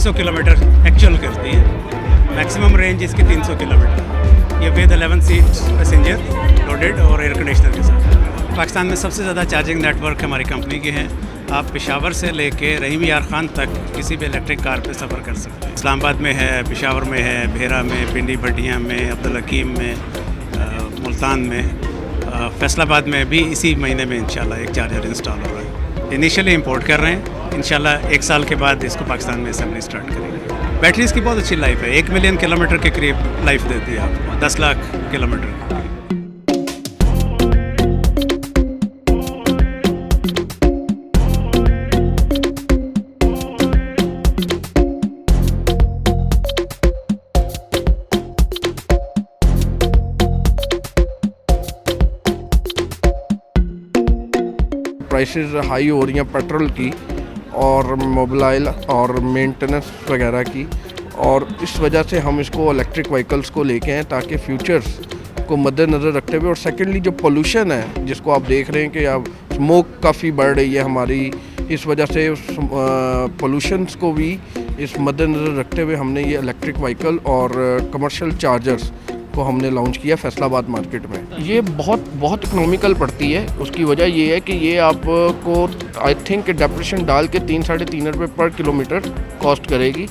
300 kilometre actual करती है। Maximum range इसकी 300 किलोमीटर। ये विद 11 सीट पैसेंजर लोडेड और एयर कंडीशनर के साथ। पाकिस्तान में सबसे ज़्यादा चार्जिंग नेटवर्क हमारी कंपनी के हैं। आप पेशावर से लेके रहीम यार खान तक किसी भी इलेक्ट्रिक कार पे सफ़र कर सकते हैं। इस्लामाबाद में है, पेशावर में है, भेरा में, पिंडी भटिया में, अब्दुल हकीम में, मुल्तान में, फैसलाबाद में भी इसी महीने में इंशाल्लाह एक चार्जर इंस्टॉल हो रहा है। इनिशियली इंपोर्ट कर रहे हैं, इंशाल्लाह 1 साल के बाद इसको पाकिस्तान में असेंबली स्टार्ट करेंगे। बैटरीज़ की बहुत अच्छी लाइफ है, 1 मिलियन किलोमीटर के करीब लाइफ देती है आपको, 10 लाख किलोमीटर। प्राइसेस हाई हो रही हैं पेट्रोल की और मोबाइल और मेंटेनेंस वगैरह की, और इस वजह से हम इसको इलेक्ट्रिक व्हीकल्स को लेके हैं ताकि फ्यूचर्स को मद्देनज़र रखते हुए। और सेकेंडली जो पोल्यूशन है जिसको आप देख रहे हैं कि अब स्मोक काफ़ी बढ़ रही है हमारी, इस वजह से पोल्यूशंस को भी इस मद्देनज़र रखते हुए हमने ये इलेक्ट्रिक व्हीकल और कमर्शियल चार्जर्स को हमने लॉन्च किया फैसलाबाद मार्केट में। ये बहुत इकोनॉमिकल पड़ती है। उसकी वजह ये है कि ये आपको आई थिंक डेप्रेशन डाल के 3-3.5 रुपये पर किलोमीटर कॉस्ट करेगी,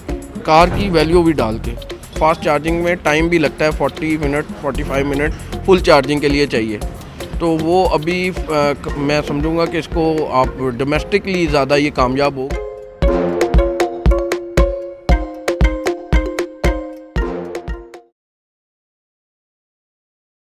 कार की वैल्यू भी डाल के। फास्ट चार्जिंग में टाइम भी लगता है, 40 मिनट 45 मिनट फुल चार्जिंग के लिए चाहिए। तो वो अभी मैं समझूंगा कि इसको आप डोमेस्टिकली ज़्यादा ये कामयाब हो।